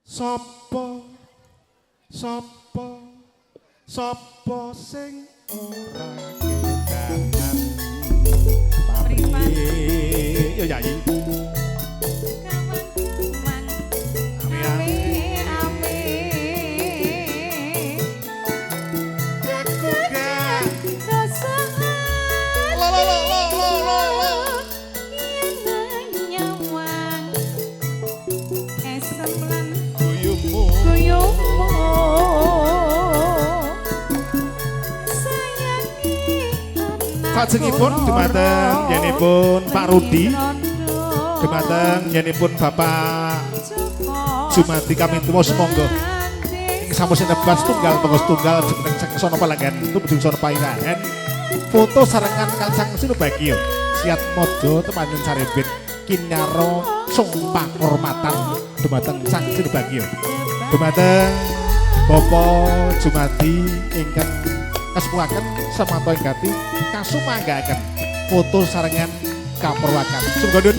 Sopo Sopo Sopo sing ora kedanan tapi yo nyanyi Sajengipun dumateng yenipun Pak Rudi, dumateng yenipun Bapak Jumadi kami tuwa semonggo ing sampun nebas tunggal tunggal tunggal jeneng sono palangan tumujung sono paingahan foto sarengan kalcang Sinubagio siat mojo temanun sarebit kinyaro sumpah hormatan dumateng sang Sinubagio dumateng Bapak Jumadi ingkang kasuwaken samanto ingkati kasumanggaken foto sarengan kapurwakan sungguh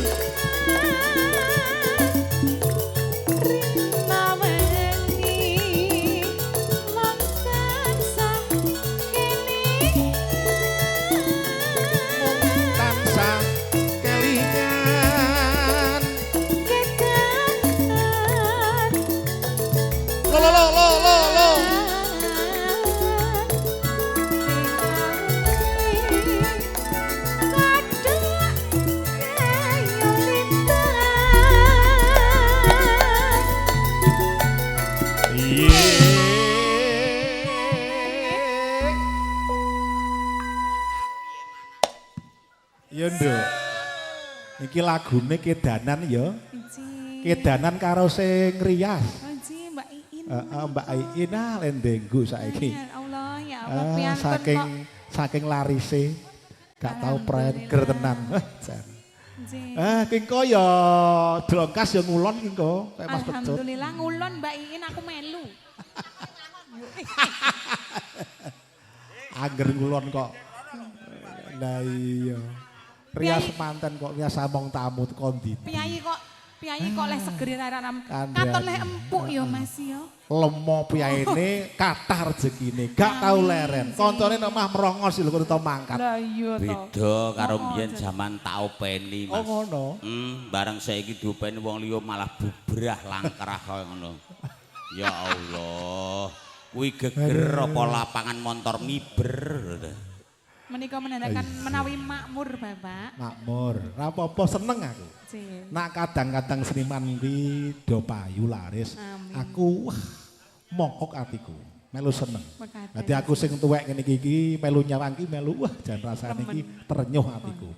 iki lagune kedanan ya. Kedanan karo sing rias. Mbak Iin. Mbak Iin lendenggu saiki. Ya Allah, ya Allah piantun saking larise gak tau preger tenan. Kengko ya drongkas ya ngulon kengko kayak Mas Pecut. Alhamdulillah ngulon Mbak Iin aku melu. Angger ngulon kok. Lah iya. Rias manten kok rias samong tamu kondi. Piyayi kok leh segeri raram. Katon leh empuk ya Mas ya. Lemo piyaine kathah rezekine, gak tau leren. Koncone nek omah merongos lho kok tau mangkat. Lah iya to. Beda karo mbiyen jaman tak openi Mas. Oh ngono. Bareng saiki diopeni wong liya malah bubrah langkrah kaya ngono. Ya Allah. Kuwi geger apa lapangan montor miber. Menika menandakan menawi makmur Bapak. Makmur, ra apa-apa seneng aku. Nak kadang-kadang seniman kuwi do payu laris. Aku mongkok atiku, melu seneng. Dadi aku sing tuwek ngene iki melu nyawang iki melu jan rasane iki ternyuh atiku.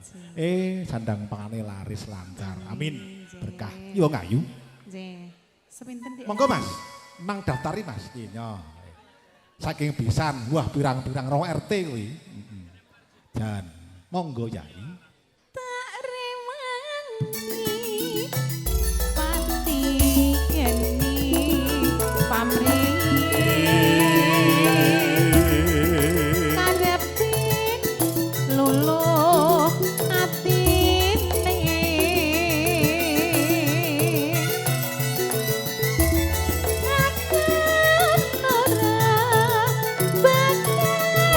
Sandang pangane laris lancar. Amin. Berkah. Yo ngayu. Nggih. Sepinten Dik? Monggo Mas, mang daftari Mas. Iya. Saking pisan, wah pirang-pirang 2 RT kuwi. Dan monggo Yai. Tak remangi pati yeni pamri kadepin luluh atine akan ora bakal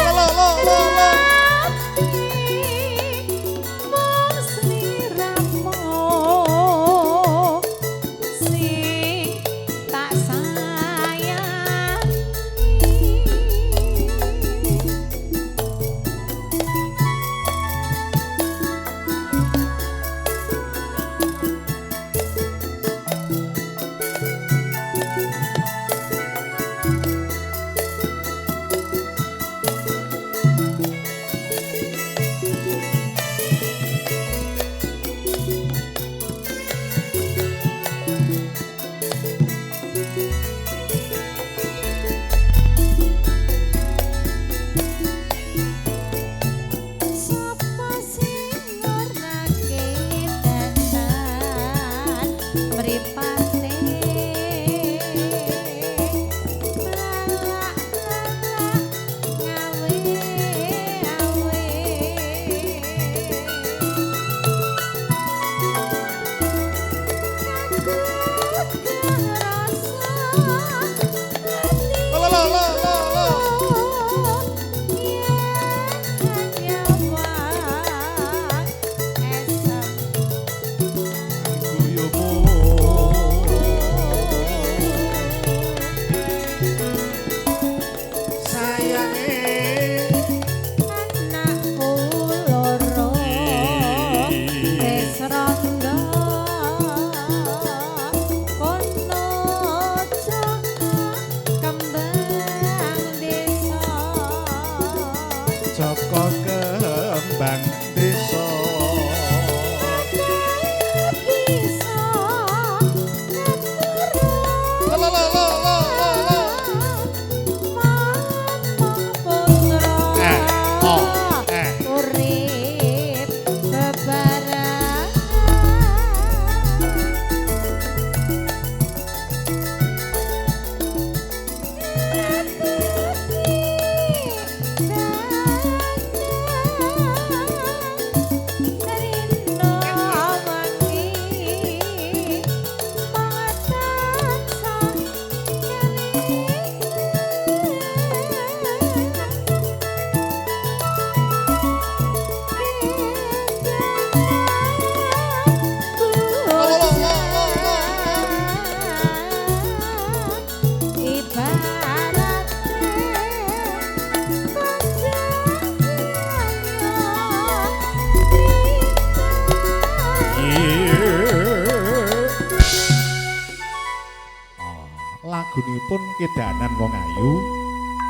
lagunipun Kedanan Wong Ayu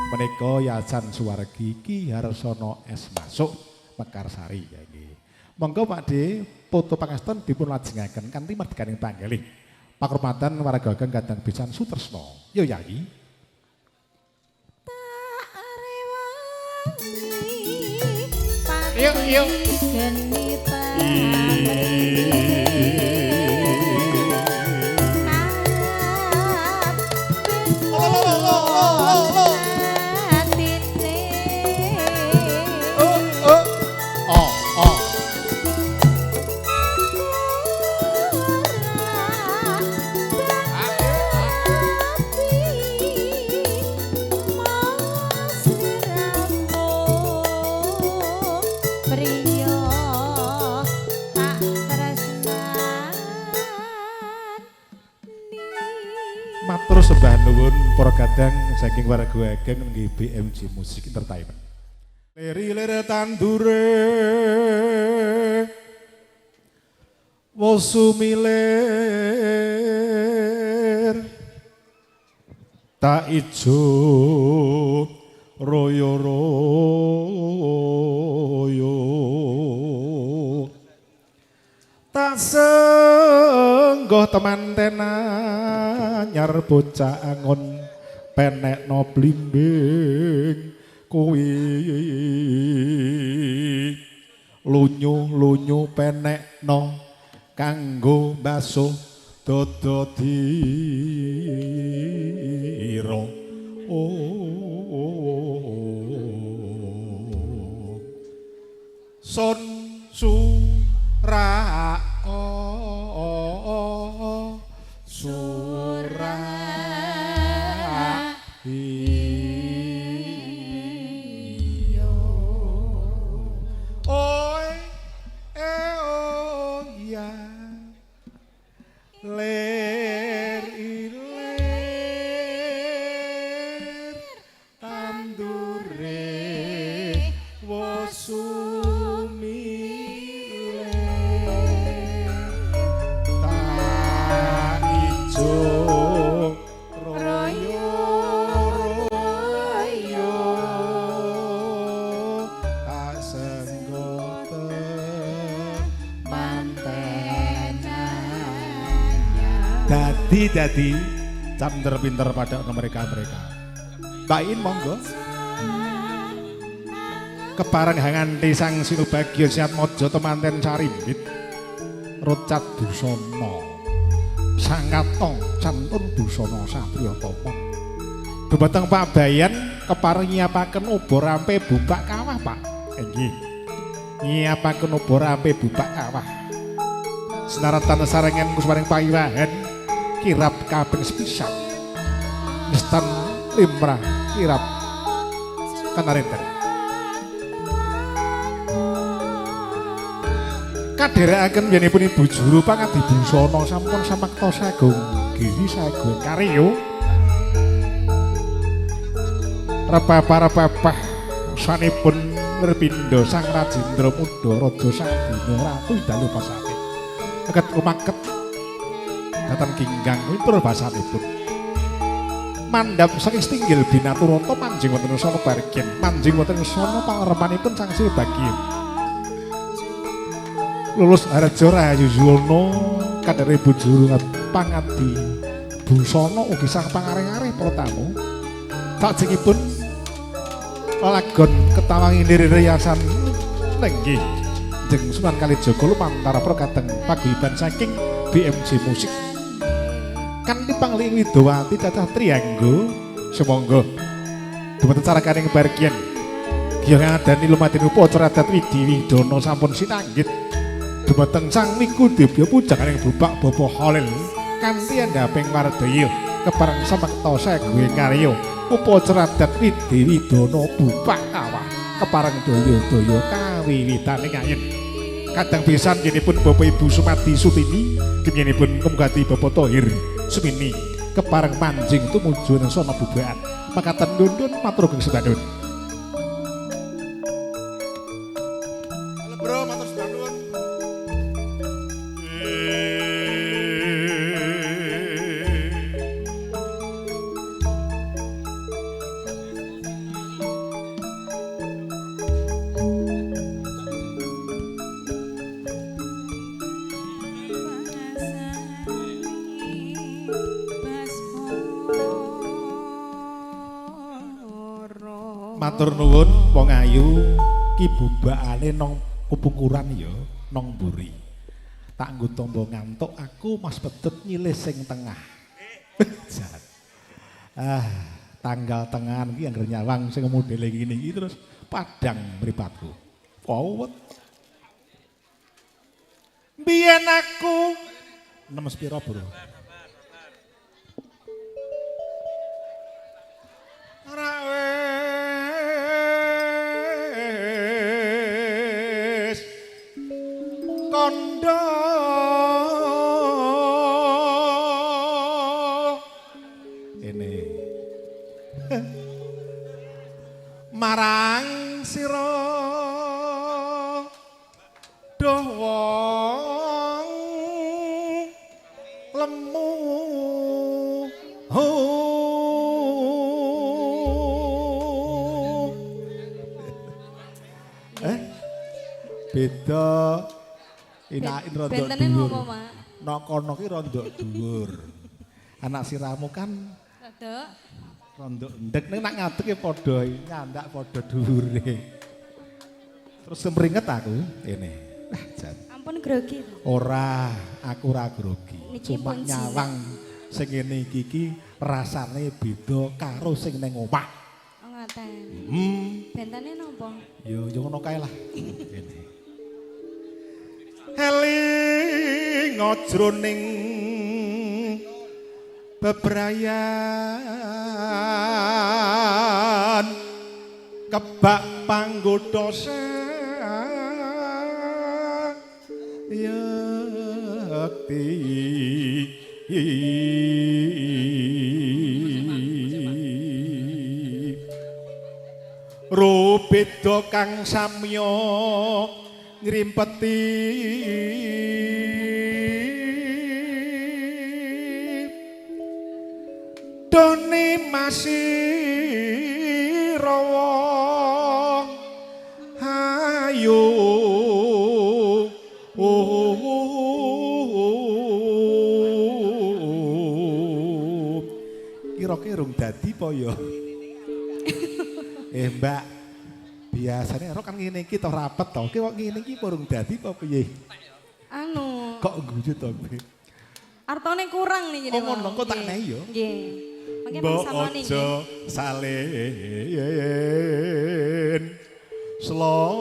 menika Yayasan Suwargi Ki Harsono S Masuk Mekarsari ya nggih. Monggo Pakde foto pangeston dipun lajengaken kanthi marganing panggalih. Pakurmatan warga ageng kadang pisan sutresna. Yo Yayi. Yuk yuk. Matur sembah nuwun para kadang saking warga ageng nggih BMJ Music Entertainment. Leri-leri tandure wosumilir tak ijo royo-royo tak senggoh temanten anyar bocah angon penekno blimbing kuwi lunyu-lunyu penekno kanggo basuh dodo dira son sura sura iyo oi oh ya ler iler tandure wosumiler tak ijo royo royo tak senggote Dadi pinter-pinter pada mereka-mereka. Bain monggo. Kepareng hanganti sang Sinubagya Siat Mojo temanten Carimbit. Rocat busana. Sangkatong cantun busana satriya tapa. Dumateng Pak Bayan kepareng nyiapaken obor rampe bubak kawah, Pak. Nggih. Nyiapaken obor rampe bubak kawah. Senaratan sarengen kuswaring payiwahan kirap kaping sepisan nistan limrah kirap kanarenten kadherekaken yenipun ibu juru pangadi busana sampun samakta sagung giri sagung karya repapah-repapah sanipun Nerpindo Sang Rajendra Muda Raja Sang Dina Ratu dalu pasate aget kumaket datan ginggang mitur basanipun mandhap saking Stinggil Binaturanta manjing wonten sono bargen manjing wonten sono pangarepanipun Sang Sinubagya lulus Harja Rahayu Yuwana kadare bujuru pangadi busana ugi sang pangareng-areng para tamu sajengipun lelagon ketawangi niriyasan nenggih jeng Sunan Kalijaga lumantara prokateng paguyuban saking BMJ Musik kanthi Pangli Widowati cacah trianggo semonggo dumateng carakaning bargian giyo ngadani lumadyan upacara adat Widi Widana sampun sinanggit dumateng Sang Wikudebya pujanganing Bubak Bapa Khalil kanthi andhaping wardaya kepareng samakta sague karya upacara adat Widi Widana Bubak Kawah kepareng daya-daya kawiwitaning ayen kadang pisan yenipun Bapak Ibu Sumati Sutini yenipun Kumgati Bapak Thohir Sumini kepareng manjing tumuju nang sono bubakan makaten ndun matur geng sedandun. Halo bro, matur sedandun. Matur nuwun wong ayu ki bubakane nang kupukuran ya nang mburi. Tak nggo tombo ngantuk aku Mas Pedut nyilih sing tengah. Tanggal tengahan iki anggere nyawang sing modele ngene iki terus padang mripatku. Wawet. Biyen aku nemes pira, Bro? Ora wis kandha ini marang sira doh wong lemu beda inakin rada dhuwur. Nek kono ki rada dhuwur. Anak siramu kan rada ndek ning nak ngadeg ya padha nyandak padha dhuwure. Terus semringet aku ini. Ampun grogi. Ora, aku ora grogi. Cuma nyawang sing ngene iki rasane beda karo sing ning omah. Oh ngaten. Bentane napa? Yo ngono kae lah. Ngene. Eling ngojroning bebrayan kebak panggodha yakti rubeda kang samya ngrimpeti done masirawa ayo kira-kira rung dadi apa ya Mbak biasanya rok kan ngene iki to rapet to. Ki kok ngene iki urung dadi apa piye? Anu. Kok guyu to, Mbak? Artone kurang nih jadi. Oh ngono kok tak nehi yo. Nggih. Mangke pangsamane nggih. Aja salen. Sloga.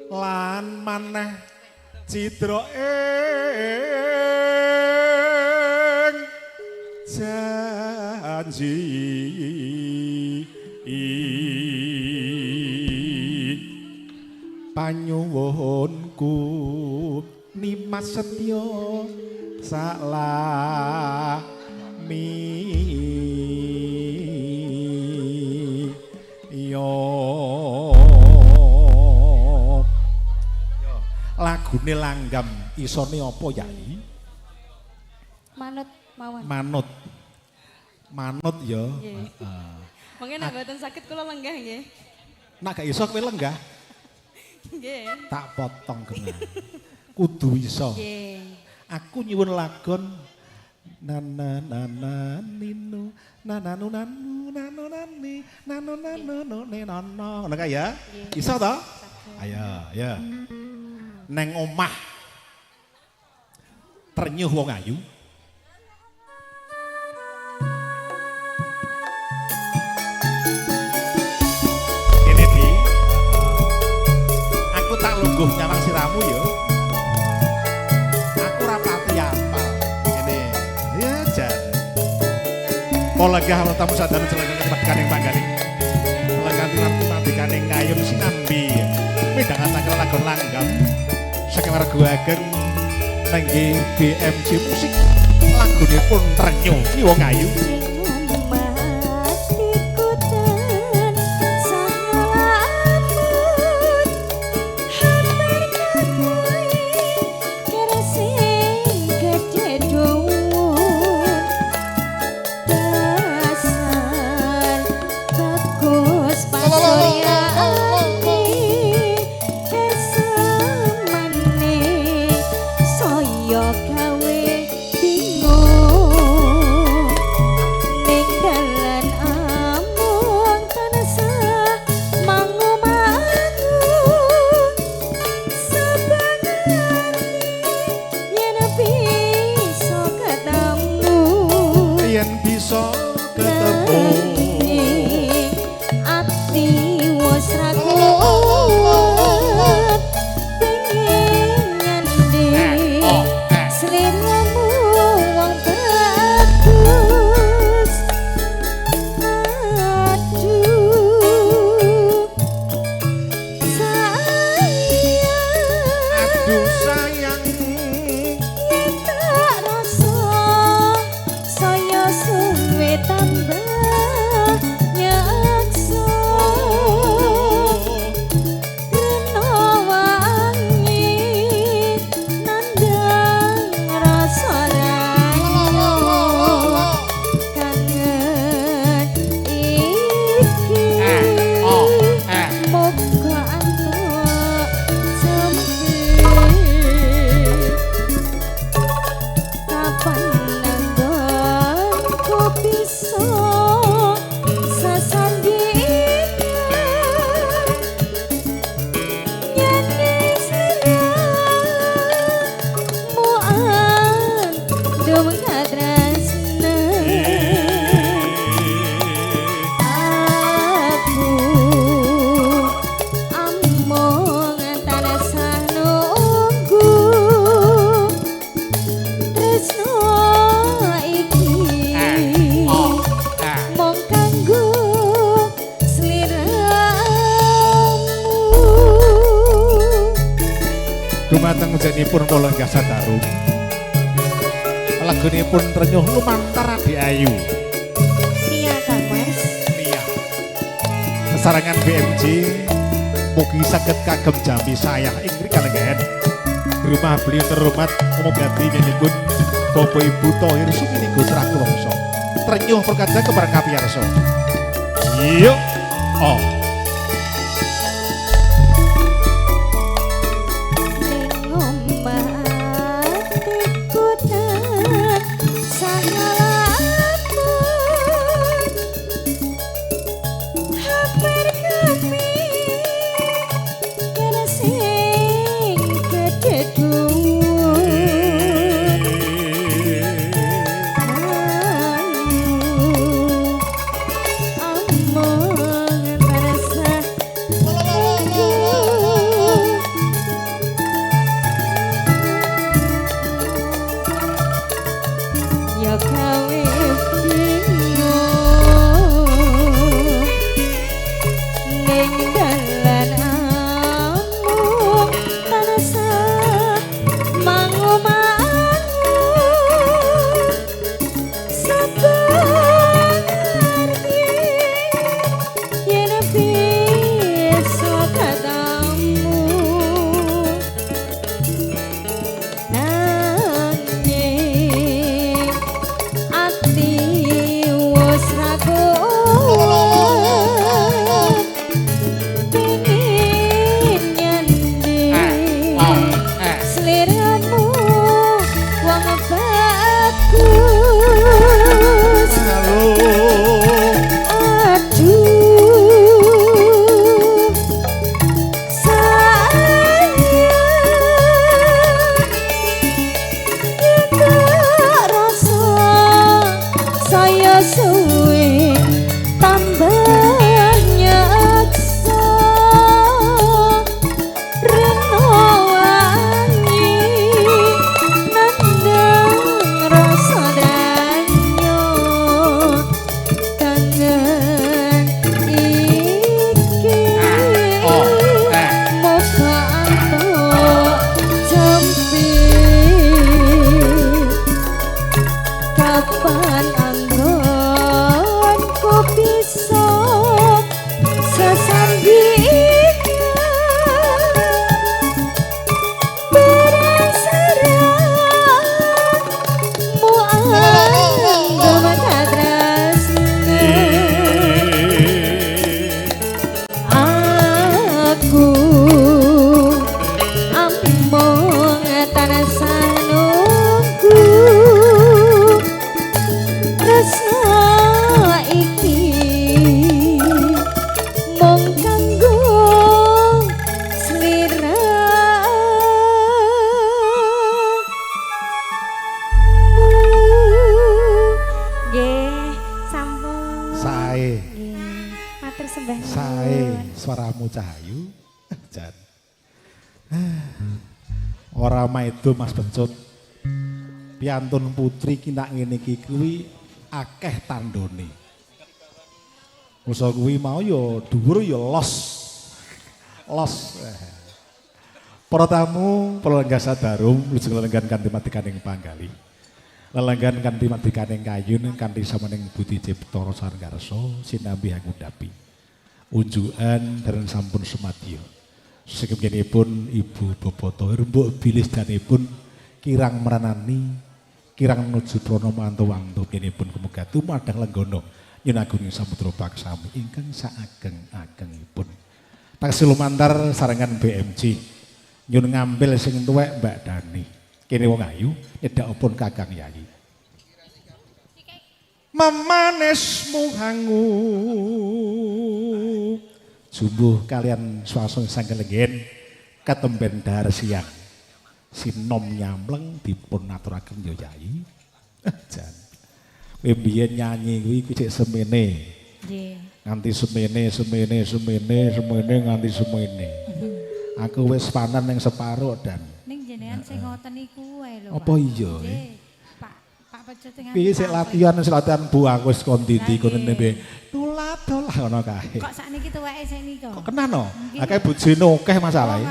Lan maneh citra janji panyuwunku nimas setya salami yo lagune langgam isone apa Yai? Manut mawon. Manut ya. Mungkin nek mboten sakit kula lenggah nggih. Nek gak iso kowe lenggah. Nggih. Tak potong genah. Kudu iso. Nggih. Aku nyuwun lagon nana nana ninu nananu nanu nanu nani nanu nanu nane nono. Ngono kae ya? Iso to? Ayo, ya. Neng omah ternyuh wong ayu. Tak lungguh nyawang siramu ya. Aku rapati apal. Ini ya jan. Polegah tamu sadar jelagan kepadkan yang panggaling. Polegah tinartikan yang ngayun sinambi. Midang atakil lagon langgam. Saking warga ageng nenggi BMJ musik. Lagunya pun ternyuh. Ini wong ayu. Yo gawe bingung sayang tak rasa saya suwe tambah nyaksa rena wangi nandang rasa rayo kangen iki moga antuk kapan langgonku bisa sasandingan nyanyi seliramu andum kadrasna aku among tanasa nunggu tresno iki mong kanggo sliramu dumateng jenipun kula gasa daru lagunipun renyuh lumantar Adi Ayu iya Kang Mas iya sesarengan BMJ mugi saged kagem jambi saya ing kalenggahan rumah beliau terhormat ngomongati nyanyiipun Bapak Ibu Thohir Suminigo Seraku Wongso trenyuh perkada kemarang kapiyarsa yuk oh ning omah atiku tak sangalamun hampir kami kena sing gede dhuwur among rasa ya kawe bingung ning dalan amung tanasa mangumangu sabar yen bisa katamu nanging ati wis raguan pengin nyanding sliramu wong bagus aduh sayang tak rasa saya suwe tambah nyaksa rena wangi nandang rasa danyo kangen iki moga antuk jampi kapan anggonku bisa sesandingan berasaramu andum kadrasna aku among tanasa nunggu tresno iki mung kanggo sliramu nggih sampun sae nggih matur sembah sae suaramu Cahayu jan ora maido Mas Bencut piantun putri ki nak ngene iki kuwi akeh tandone. Musa kuwi mau ya dhuwur ya los. Los. Para tamu, pelenggan sadarum, lujeng lelenggan kanthi matikaning panggali. Lelenggan kanthi matikaning kayun kanthi samening budi cipta rasa ngarsa sinambi ngundhapi. Unjukan dereng sampun sumadya. Sekemjenipun Ibu Boboto rembuk bilis danipun kirang meranani, kirang nuju prana mantu-wantu kenipun kumuga tumadhang lenggana nyunagunging samudra paksami ingkang saageng-agengipun. Taksih lumantar sarengan BMC nyun ngambil sing tuwek Mbak Dani. Kene wong ayu nyedhakipun Kakang Yayi. Memanesmu hangu jumbuh kalian swasana sang kelenggen katemben dahar siang sinom nyamleng dipun aturaken ya Yayi. Jan. Kowe biyen nyanyi kuwi cek semene. Nggih. Nganti semene nganti semene. Aku wis panen ning separo dan. Ning jenengan sing ngoten iku wae lho. Apa iya? Pak Pecut teng. Piye sik latihan Bu aku wis kon ndi kono nembe. Tuladol ngono kae. Kok sakniki tuweke sik nika? Kok kenano? Akeh bojone akeh masalahe.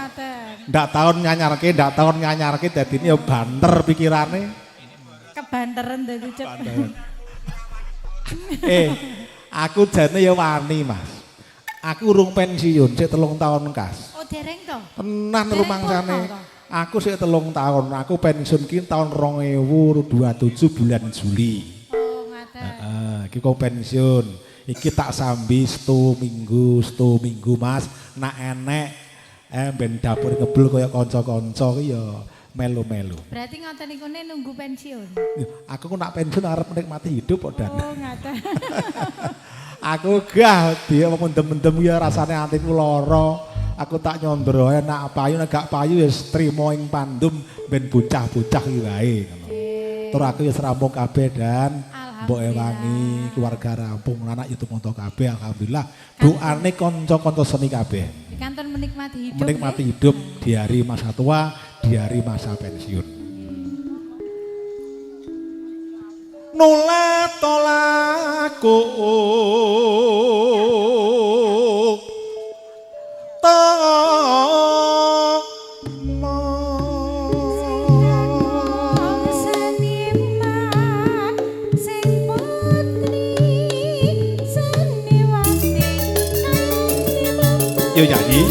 Ndak taun nyanyarke dadine ya banter pikirane. Kebanteren dadi cep. Aku jane ya wani, Mas. Aku urung pensiun, sik 3 tahun kas. Oh, dereng to? Tenan rumangsane. Aku sik 3 tahun. Aku pensiun ki tahun 2027 bulan Juli. Oh, ngaten. Heeh, iki kok pensiun. Iki tak sambi 1 minggu, Mas. Nak enek ben dapur ngebul kaya kanca-kanca ki ya melu-melu. Berarti ngoten niku nunggu pensiun. Aku ku nak pensiun arep menikmati hidup kok Dan. Oh, ngaten. Aku gah dia mendem-mendem ya rasane atiku lara. Aku tak nyondro enak payu nek gak payu wis trimo ing pandum ben bocah-bocah iki wae ngono. Tur aku wis rampung kabeh Dan. Mbok ewangi keluarga rampung anak itu monto kabeh alhamdulillah. Doane kanca-kanca seni kabeh. Kanton menikmati hidup. Menikmati hidup di hari masa tua, di hari masa pensiun. Nolak tolakku Yo nyanyi.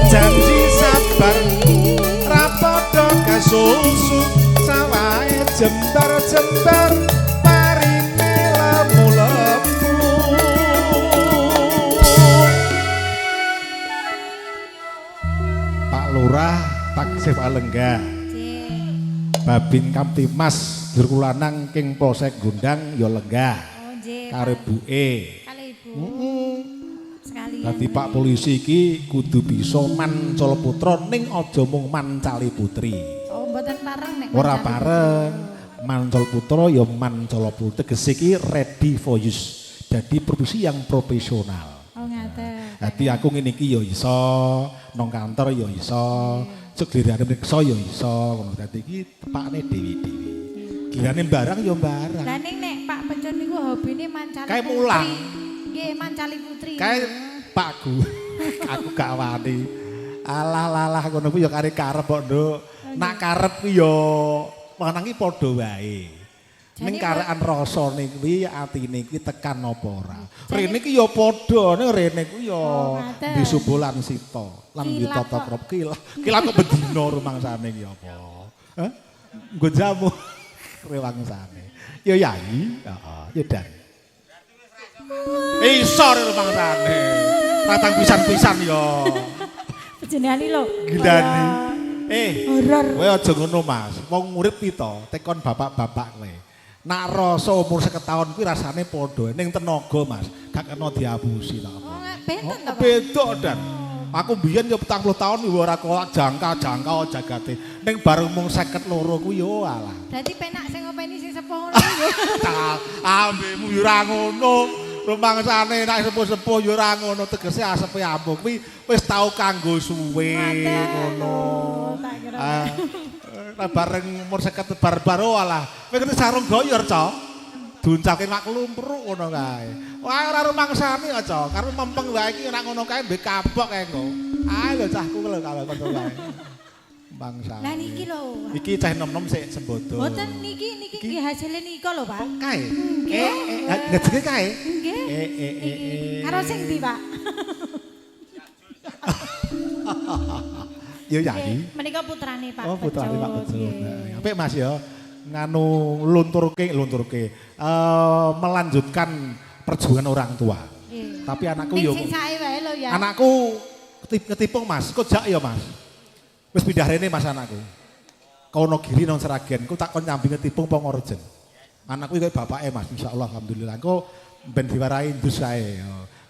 Janji sabar rapodo kasusu sawae jembar-jembar parine lemu-lemu. Pak Lurah taksih Alenggah. Babin Kamtimas Durkulanang King Polsek Gondang ya lenggah. Oh nggih. Karo ibuke. Kali ibu. Sekalian. Dadi Pak polisi iki kudu bisa mancala putra ning aja mung mancali putri. Oh mboten pareng nek. Ora pareng. Mancala putra ya mancala putri. Tegese iki ready for use. Jadi profesi yang profesional. Oh ngaten. Dadi aku ngene iki ya iso, nang kantor ya iso. Sekirane mriksa ya iso ngono dadi iki tepakne dewi-dewi. Kirane barang ya barang. Lah ning nek Pak Pecun niku hobine mancali Kae putri. mulang. Nggih, mancali putri. Kae Pakku. Aku gak wani. Alah ngono kuwi ya karep kok, Nduk. Nak karep kuwi ya lanang iki padha wae. Ning karekan rasane kuwi atine iki tekan apa ora. Rene iki ya padha, ning rene kuwi ya disubulan sita lan ditata krop kilah. Kilah kok bedina rumangsane iki apa? Hah? Nggo jamu rewangsane. Ya Yayi, heeh, ya Dan. Iso rumangsane. Tatang pisan-pisan ya. Jenengane lho. Gilani. Horor. Kowe aja ngono, Mas. Wong urip iki to, tekon bapak-bapak kowe. Nak rasa umur 50 tahun kuwi rasane padha ning tenaga Mas, gak kena diapusi ta. Oh, beda to. Beda Dan. Aku biyen ya 40 tahun ora kok jangka jagate. Ning bareng mung 52 kuwi yo alah. Berarti penak sing ngopeni sing sepuh ngono yo. Ambekmu yo ora ngono. Rumangsane nek sepuh-sepuh yo ora ngono tegese asepe ampuh kuwi wis tau kanggo suwe ngono. bareng umur 50 bar-baro alah. Kowe ngerti sarung goyor, Cok. Duncake mak lumpruk ngono kae. Wah ora rumangsani ya, Cok. Karep mempeng wae iki nek ngono kae mbek kapok kae engko. Ayo lho cahku lho kalau ngono kae. Bangsa. Lah niki lho. Iki cah nom-nom sik sembodo. Mboten niki nggih hasilé nika lho, Pak. Kae. Ngejenge kae. Nggih. Karo sing ndi, Pak? Ya jadi. Menika putrane Pak. Oh, putrane Pak Bejo. Apik Mas ya. Nganu lunturke melanjutkan perjuangan orang tua. Tapi anakku yo. Sing sae wae lho ya. Anakku ketipung Mas, kok jak ya Mas. Wis pindah rene Mas anakku. Kono Giri nang Seragen, ku tak kon nyambi ketipung Pongorjen. Anakku iki bapake Mas, insyaallah alhamdulillah. Engko ben diwarai indus kae.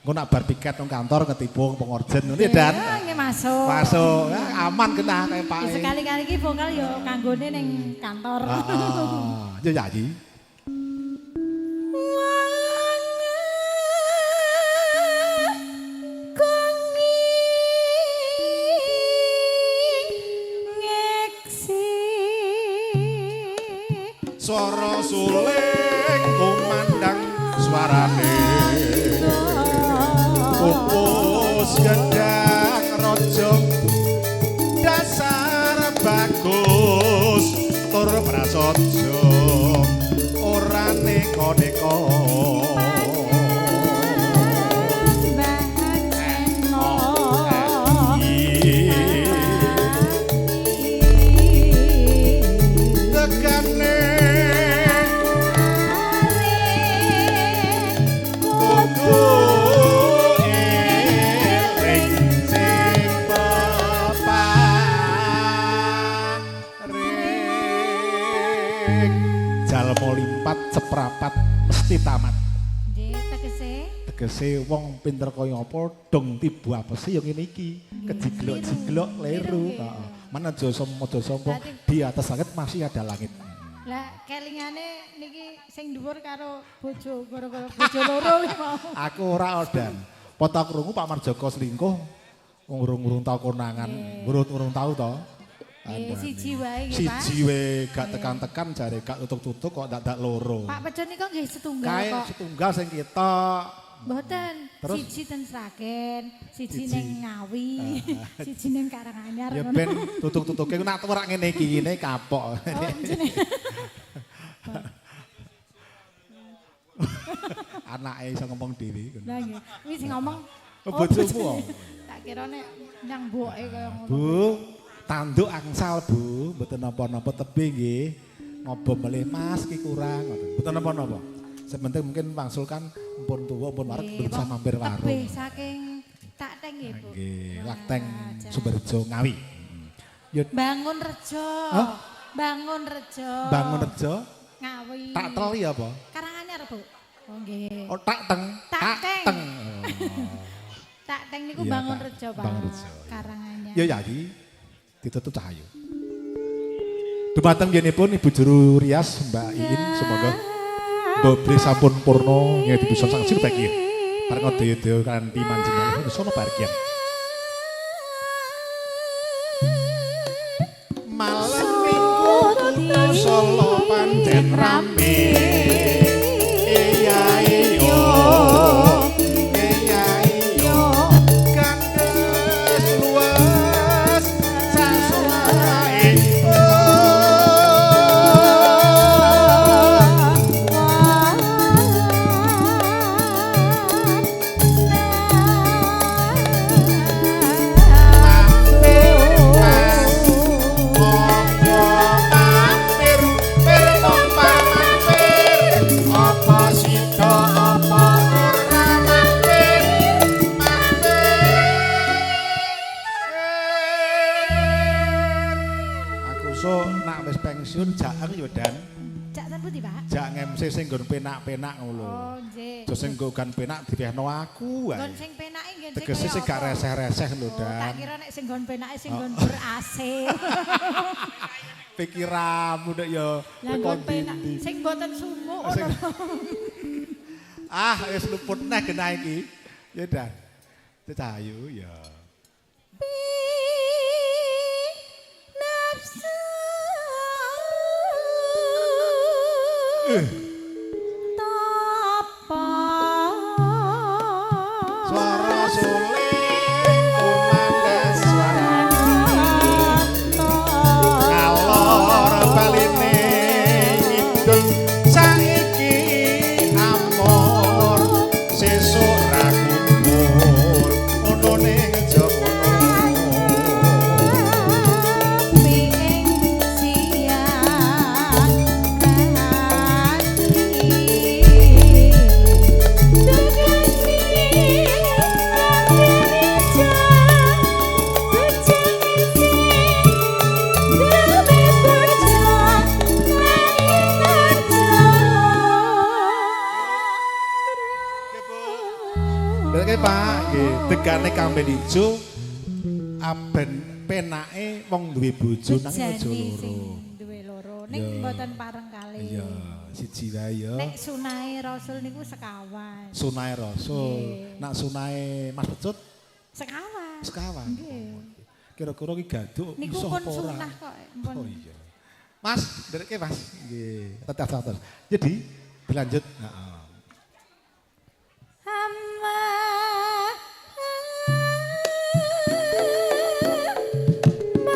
Engko nak bar piket nang kantor ketipung Pongorjen ngene Dan. Nggih masuk. Masuk. Aman kena kae Pak. Sekali-kali iki vokal yo kanggone ning kantor. Heeh. Ya jadi. Suara suling kumandang suarane pupus gendang rojo dasar bagus tur prasojo ora neko-neko jalmo limpat seprapat mesti tamat. Nggih, tegese wong pinter kaya apa dong tibu apese ya ngene iki. Kejiglok-jiglok leru. Heeh. Mana aja sombong di atas langit masih ada langit. Lah kelingane niki sing dhuwur karo bojo gara-gara bojo loro iki mau. Aku ora odan. Poto krungu Pak Marjoko selingkuh urung-urung tau konangan. Urung tau to. Siji wae nggih, Pak. Siji wae gak tekan-tekan jare gak tutuk-tutuk kok ndak loro. Pak Bejo nika nggih setunggal kok. Kae setunggal sing ketok. Mboten. Siji ten Sragen, siji ning Ngawi, siji ning Karanganyar. Ya ben tutuk-tutuke ku nak ora ngene iki ngene kapok. Anake iso ngomong dhewe. Lah nggih. Wis ngomong. Bojomu. Tak kira nek nyang mboke kaya ngono. Bu, tanduk angsal Bu, mboten napa-napa tebih nggih. Ngobo melih Mas ki kurang ngoten. Mboten napa-napa. Sebentar mungkin pangsulkan pun tuwa pun wareg bisa mampir warung. Tebih saking Takteng nggih Bu. Nggih, Lakteng Sumberjo Ngawi. Bangun Rejo. Bangun Rejo. Bangun Rejo. Ngawi. Tak teli apa? Karanganyar Bu. Oh nggih. Oh Takteng. Takteng. Takteng niku Bangun Rejo Pak. Bangun Rejo. Karanganyar. Ya jadi ditutup Cahayu. Dumateng yenipun Ibu Juru Rias Mbak Iin semoga Bobri sampun purna ngedi bisa sangsir bagi pareng daya-daya kanthi manjenengan sono bahagia. Malam minggu kutha Solo pancen rame. Iya iyo. Iya iyo. Kandes luas sasuae. pensiun jaang ya Dan. Jak sepundi, Pak? Jak ngemsi sing nggon penak-penak ngono. Oh, nggih. Terus sing nggon penak diwehno aku wae. Nggon sing penake nggih. Tegese sing gak reseh-reseh lho, Dan. Tak kira nek sing nggon penake sing nggon ber-AC. Pikiranmu nek ya nggon penak sing mboten sumuk ngono. Ah, wis luput neh genah iki. Ya Dan. Cahayu ya. Suara suling kumandang suara ngalor baline ngidul saiki amor sesuk ra kumpul ono ning jokono Pak, tegane kamben ijo aben penake wong duwe bojo nang aja loro. Duwe loro. Ning mboten pareng kalih. Iya, siji wae ya. Nek sunahe Rasul niku sekawan. Sunahe Rasul. Nak sunahe Mas Becut Sekawan. sekawan. Nggih. Kira-kira iki gaduk Niku iso pun apa ora? sunah kok. Pun. Oh iya. Mas, dereke Mas. Nggih, tetap. Jadi dilanjut. Heeh.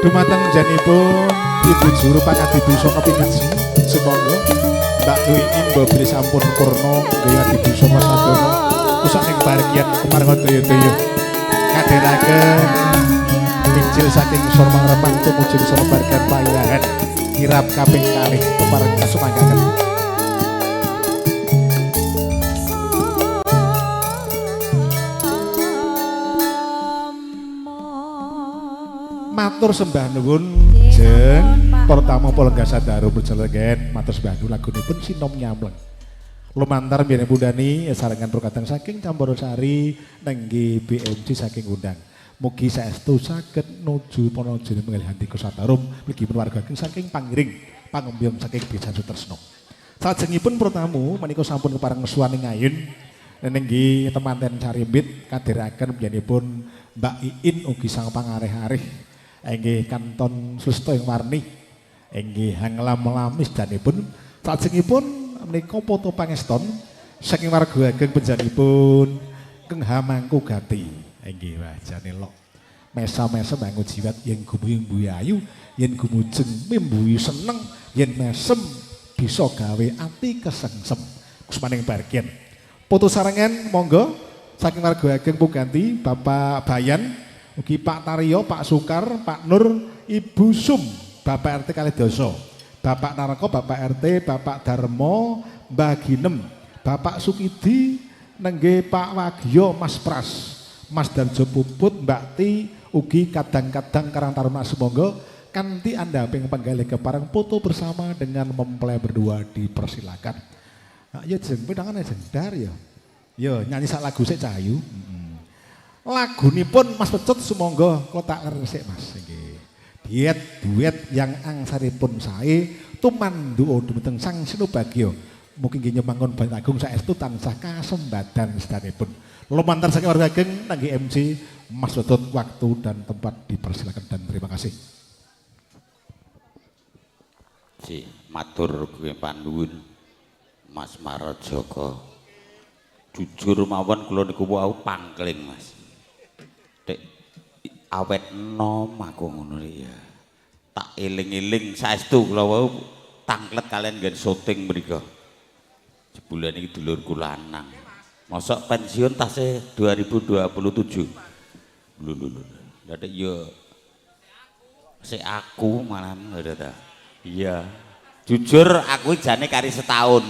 Dumateng janipun Ibu Juru Pangadi Busana Piniji Sumangga Mbak Duingin Mbobli sampun purna nggih Adi Busana Sadono usah ning bagian kemareng daya-daya kadheraken Injil saking Sormang Remang tumuju Sora Bargan Payahan kirap kaping kalih kemareng kasumanggaken. Matur sembah nuwun jeng pertama Polgasa Daru Perjelegen matur sembah nuwun lagunipun Sinom Nyamleng lumantar biyen Bundani sarengan perkataan saking Camborosari nenggi BMC saking undang mugi saestu saged nuju panajene mengalih hati Kusatarum mligi warga saking Pangiring pangembyong saking Desa Sutresno salajengipun pertamu menika sampun kepareng suwaning ayun nenggi temanten Carimbit kadheraken biyenipun Mbak Iin ugi sang pangareh-areh enggih kanton susto yang warni enggih hanglam-lamis danipun salajengipun menika foto pangeston saking warga ageng penjanipun Keng Hamangku Gati enggih wajane lok mesa-mesa bangun jiwat yen gumuyung buayu yen gumujeng mimbuhi seneng yen mesem bisa gawe ati kesengsem kusmaning bargen foto sarengan monggo saking warga ageng Puganti Bapak Bayan ugi Pak Taryo, Pak Sukar, Pak Nur, Ibu Sum, Bapak RT Kalidoso, Bapak Narko, Bapak RT, Bapak Darmo, Mbak Ginem, Bapak Sukidi, nengge Pak Wagyo, Mas Pras, Mas Darjo Puput, Mbak Ti, ugi kadang-kadang Karang Taruna Sumangga, kanthi Anda pengen penggalih kepareng foto bersama dengan mempelai berdua dipersilakan. Nah, ya jeng, pedangan jeng dar ya. Yo nyanyi sak lagu sik Cahayu. Lagunipun Mas Pecut sumangga kula tak resik Mas nggih. Duet yang angsaripun sae tumandu dhumateng Sang Sinobagya. Mugi nggih nyemangun Bapak Agung saestu tansah kasembadan sedanipun. Lumantar saking warga ageng nangge MC Mas Pecut waktu dan tempat dipersilakan dan terima kasih. Si matur kuwi panduwun Mas Marajaka. Jujur mawon kula niku wau pangkling Mas. Dek awet nom aku ngono ya. Tak eling-eling saestu kula wau tanglet kalian nggen syuting mriku. Jebulan iki dulurku lanang. Mosok pensiun tasih 2027. Lho. Dadi yo sik aku malah ngono ta. Iya. Jujur aku jane kari setahun.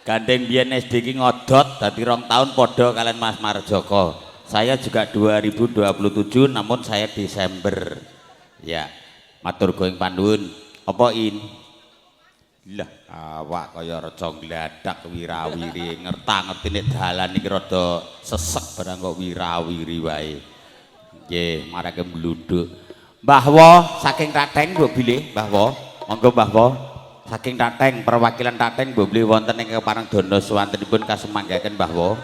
Gandeng biyen SD ki ngodot dadi 2 tahun padha kalian Mas Marjoko. Saya juga 2027 namun saya Desember. Ya, matur going panduwun. Apa in? Lah, awak kaya reca gladak wirawiri, ngerti nek dalan iki rada sesek barang kok wirawiri wae. Nggih, marake mbluduk. Mbah Wo saking Klatheng mbok bilih, Mbah Wo. Monggo Mbah Wo. Saking Klatheng, perwakilan Klatheng mbok bilih wonten ing kepareng dono swantenipun kasumanggaken Mbah Wo.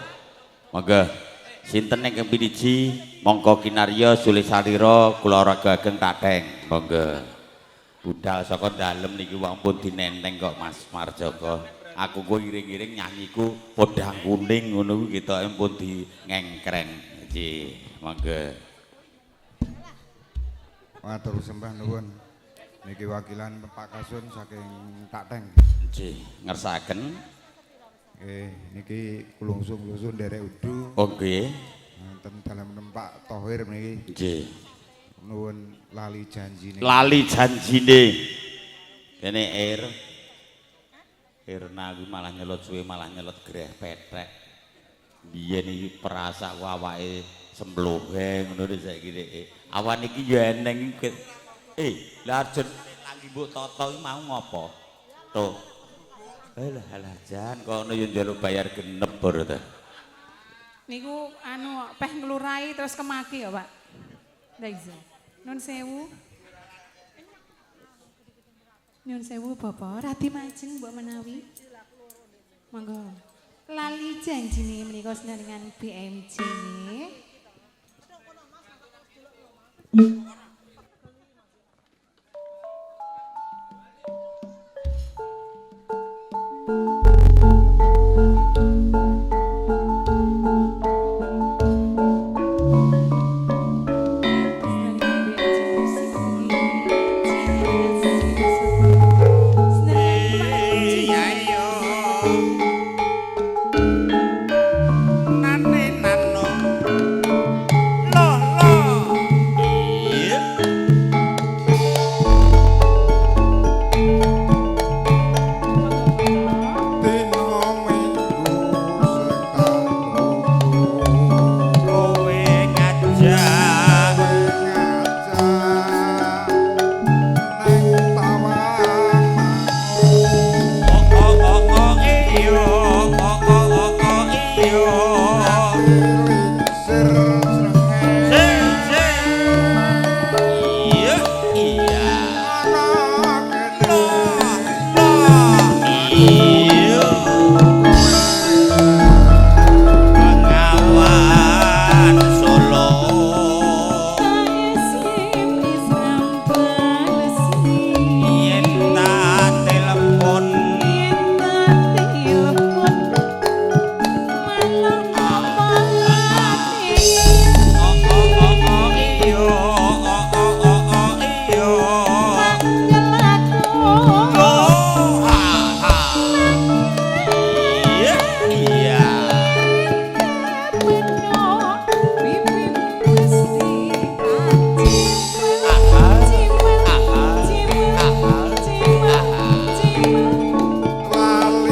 Monggo. Sinten ingkang piniji monggo kinarya sulisalira kula raga ageng Klatheng. Monggo. Budal saka dalem niki wong pun dinenteng kok Mas Marjoko. aku ku iring-iring nyanyiku podang kuning ngono kuwi ketoke pun di ngengkreng. Nggih, monggo. Matur sembah nuwun. Niki wakilan Pak Kasun saking Takteng. Nggih, ngersakaken. Niki kulungsu-kulungsu nderek udu. Oh nggih. Wonten dalem Pak Thohir niki. Nggih. Nuwun lali janjine. Lali janjine. Kene Irna kuwi malah nyelot suwe malah nyelot greh petek. Biyen iki perasa awake semblohe ngono saiki nek awan iki ya eneng lah Arjun lagi mbok toto iki mau ngopo? Tuh. Alah jan kono yo njaluk bayar genep bor ta. Niku anu peh nglurai terus kemaki ya, Pak. Lah iso. Nun sewu. Nyun sewu Bapak, radi majeng mbok menawi. Monggo. Lali janjine menika senengan BMJ nggih.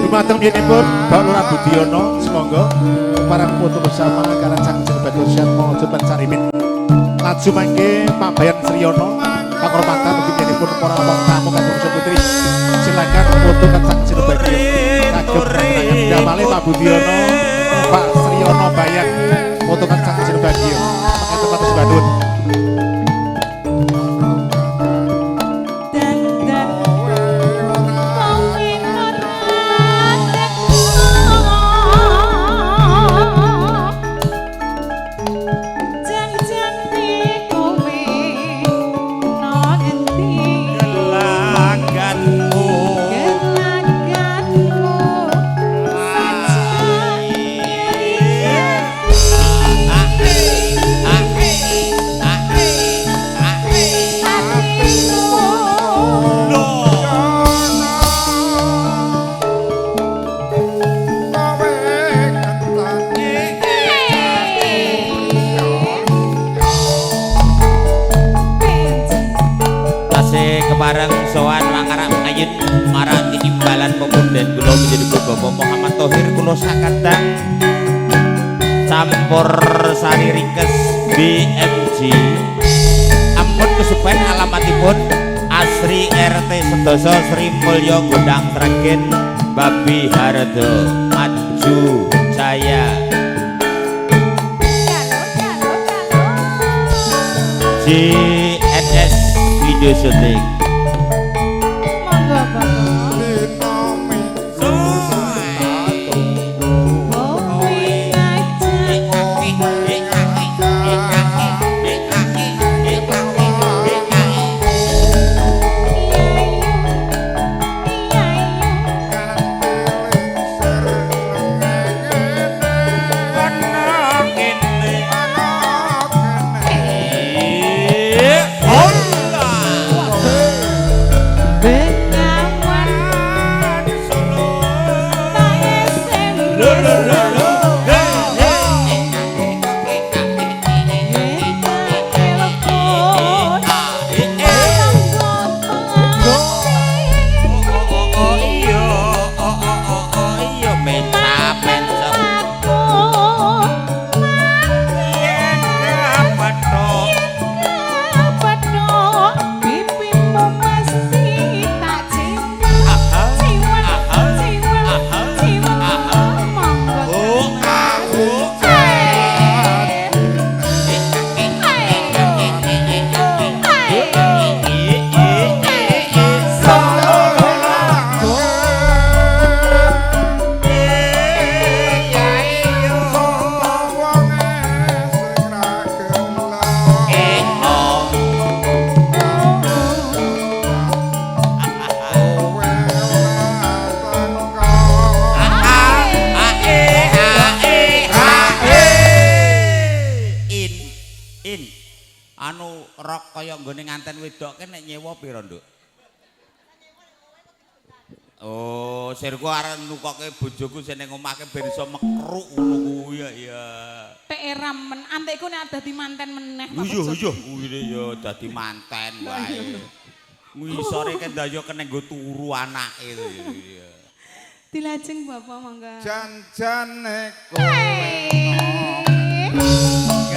Dumateng yenipun Bapak Lurah Budiono, semonggo para foto bersama kalian sang jenderal Dosian Mojot lan Sarimit. Laju mangke Pak Bayan Sriyono, penghormatan mungkin yenipun para wong tamu kagem Putra Putri. Silakan foto kan sang jenderal kagem damale Pak Budiono, Pak Sriyono Bayan, foto kan sang jenderal Pakai tempat sebadun. Kepareng sowan mangarang ngayun marang imbalan pemunden kula menjadi Bapak Muhammad Thohir kula sakadang campur sari ringkes BMJ ampun kesupen alamatipun Asri RT Sedoso Sri Mulyo Gondang Sregen Babi Hardo Maju Jaya JNS Video Shooting. anu rok kaya nggone nganten wedok nek nyewa pira, Nduk? Oh, sirku arep nukoke bojoku sing ning omahke ben iso mekruk ngono kuwi ya. Tek ramen, antekku nek dadi manten meneh. Iya, kuwi ya dadi manten wae. Ngisore kendaya kene nggo turu anake to ya. Dilajeng Bapak mangga. Jan-jane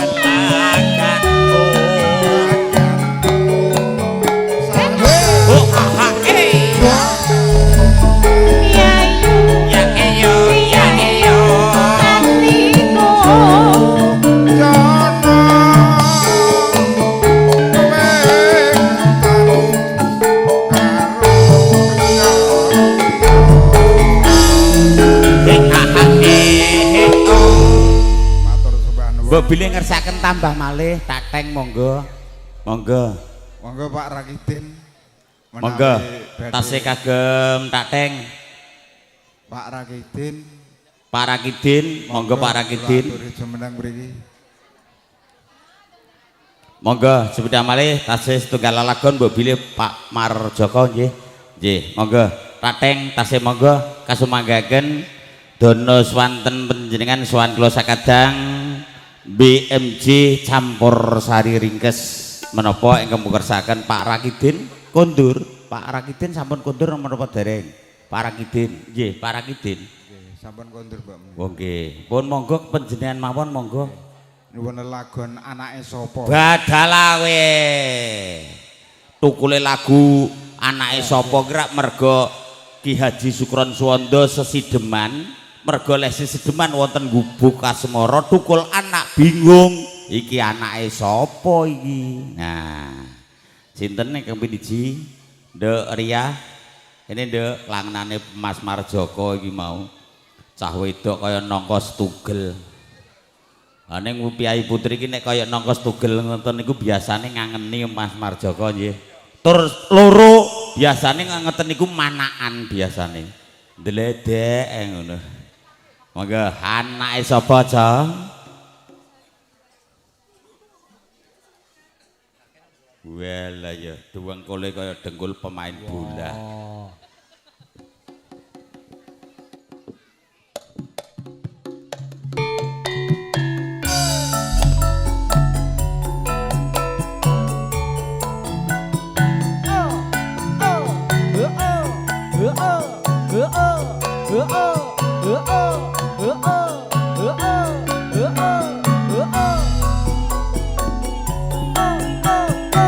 Gelagatku. Oh, ah, Mbok bilih ngersaken tambah malih Tateng monggo. Monggo. Monggo Pak Rakidin. Monggo. Tasih kagem Tateng. Pak Rakidin. Pak Rakidin, monggo Pak Rakidin. Jumeneng mriki. Monggo sepeda malih tasih setunggal lalagon mbok bilih Pak Marjoko nggih. Nggih, monggo. Tateng tasih monggo kasumanggaken dono swanten panjenengan sowan kula sakadang BMJ campur sari ringkes menapa ingkang mukersaken Pak Rakidin kondur. Pak Rakidin sampun kondur menapa dereng? Pak Rakidin, nggih, Pak Rakidin. Nggih, sampun kondur, Mbak. Oh nggih. Pun monggo panjenengan mawon monggo. Nuwun lagon anake sapa? Badalawe. Tukule lagu anake sapa gerak merga Ki Haji Sukron Suwondo sesideman. Mergo lesi sedeman wonten Gubuk Kasmara tukul anak bingung iki anake sapa iki. Nah, sinten ingkang piniji? Nduk Ria. Ini nduk langenane Mas Marjoko iki mau. Cah wedok kaya nangka stugel. Ha ning Piyai Putri iki nek kaya nangka stugel ngoten niku biasane ngangeni Mas Marjoko nggih. Tur loro biasane ngeten niku manakan biasane. Ndledek ngono. Monggo anake sapa, Ca? Wela ya, dengkule kaya dengkul pemain bola.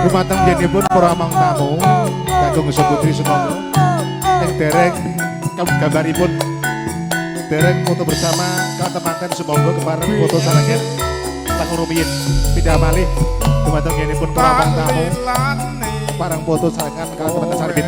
Dumateng jenipun para amang tamu kagem Iso Putri Sumono ing dereng gambaripun dereng foto bersama katemanten sumangga kepareng foto sarengen langkung rumiyin pindah malih dumateng jenipun para amang tamu parang foto sarengan katemanten sarbit.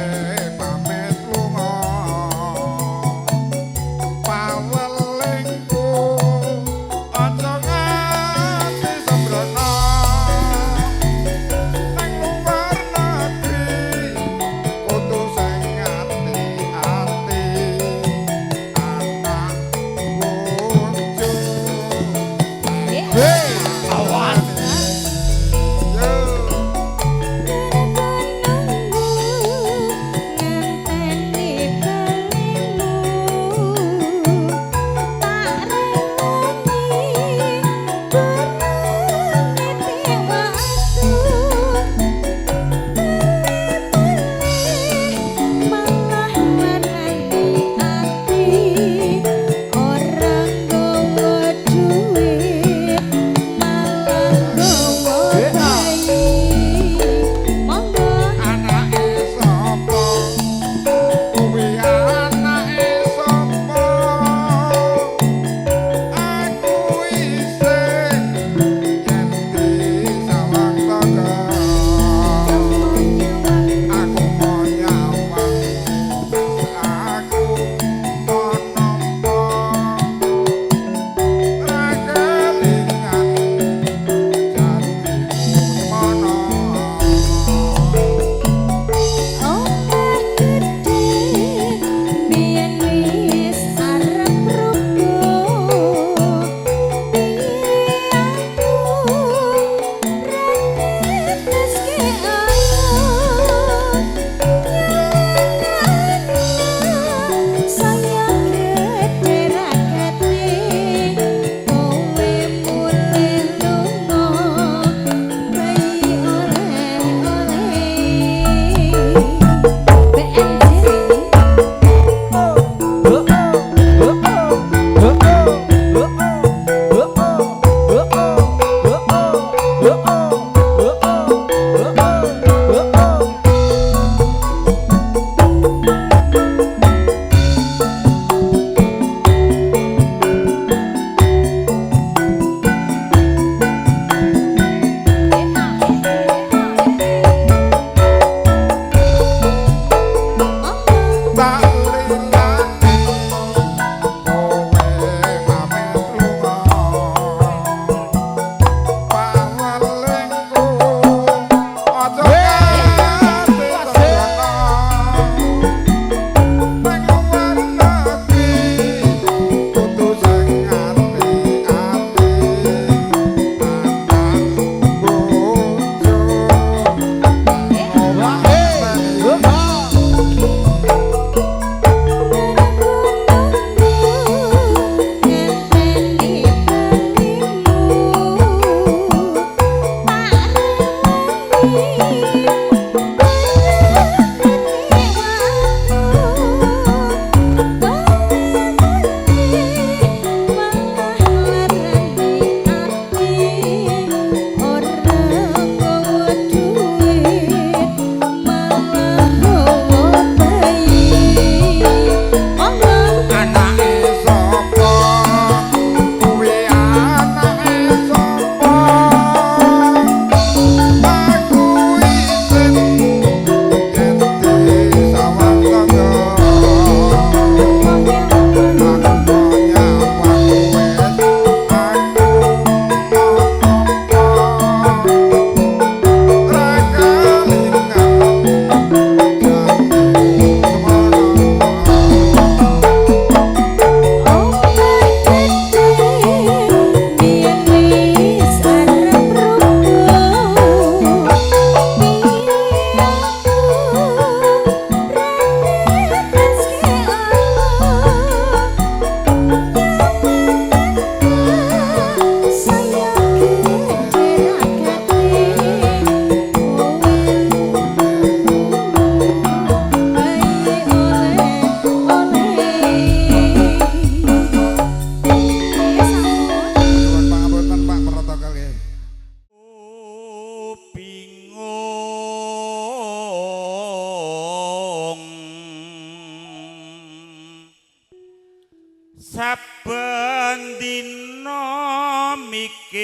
mikir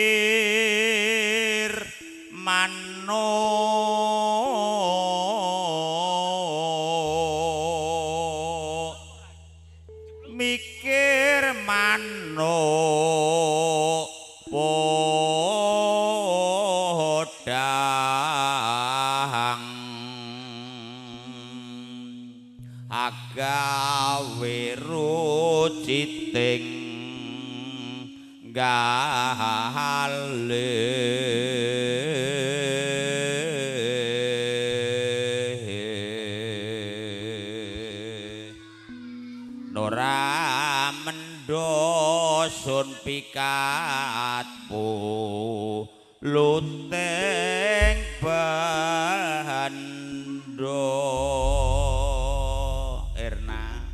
manuk mikir manuk podang agawe ruciting gale Nora mendosun pikatmu luteng bando Erna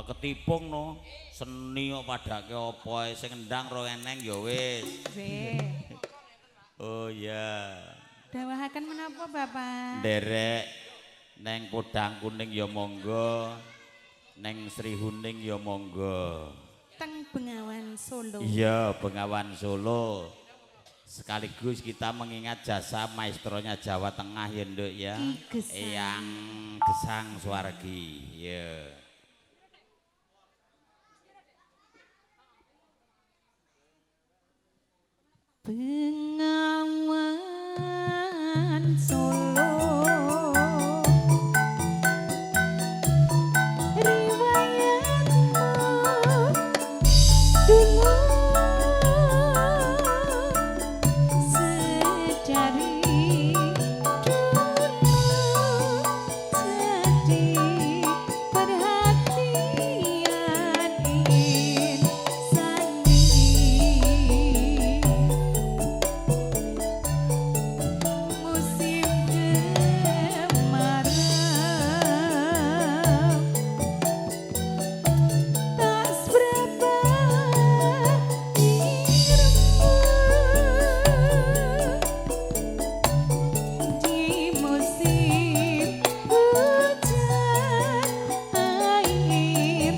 ketipung no seni kok padake apa sing endang ro eneng ya wis oh ya dawahaken menapa Bapak nderek neng Podang Kuning ya monggo neng Srihuning ya monggo teng Bengawan Solo iya Bengawan Solo sekaligus kita mengingat jasa maestronya Jawa Tengah ya Nduk ya Eyang Gesang Suwargi ya Bengawan Solo riwayatmu dulu sedari dulu jadi perhatian insani musim kemarau tak seberapa irama di musim hujan air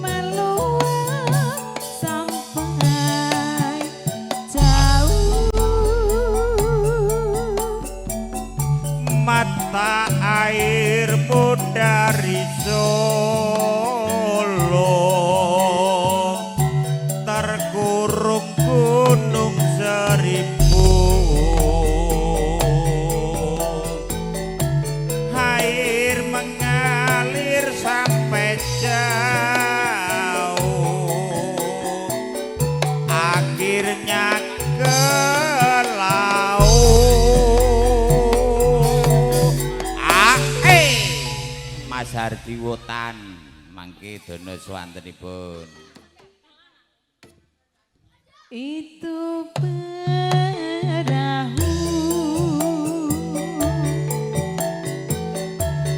meluap sampai jauh mata airmu dari Solo terkurung gunung seribu air mengalir sampai jauh akhirnya ke laut Mas Hardi Wotan mangke dono swantenipun itu perahu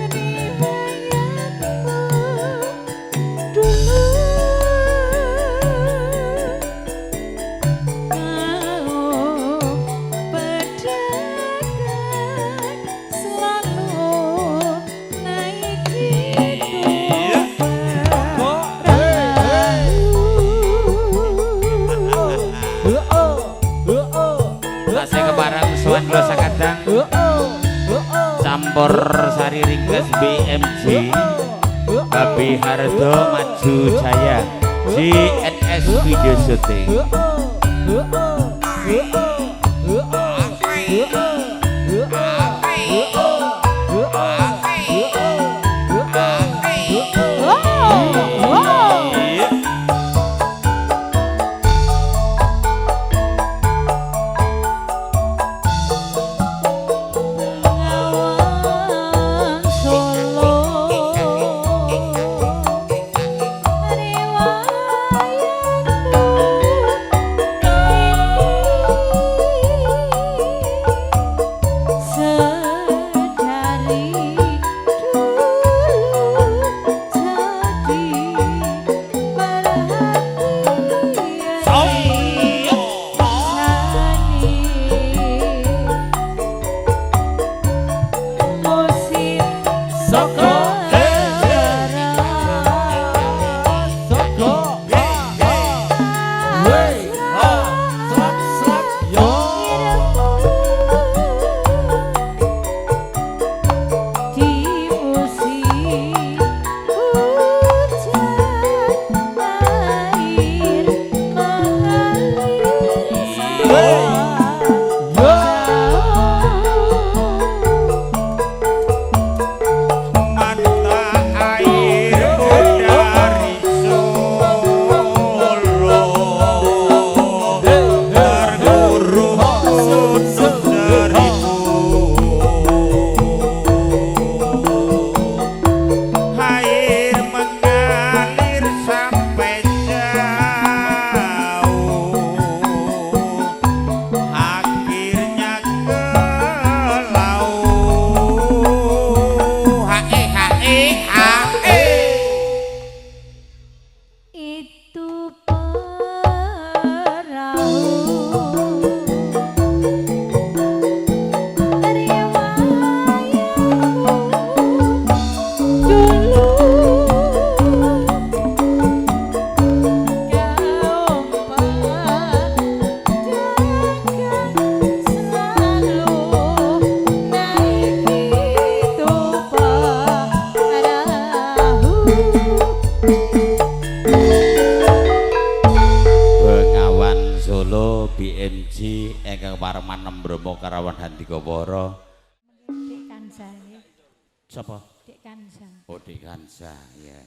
riwayatmu dulu kau pedagang selalu naiki Tasih keparang suan dosa kadang campur sari ringkes BMG Babi Hardo Maju Jaya GNS Video Shooting Bengawan Solo riwayatmu BMG ingkang pareman Nembromo Karawan Handikawara. Dik Kansa. Sapa? Dik Kansa. Oh, Dik Kansa, ya.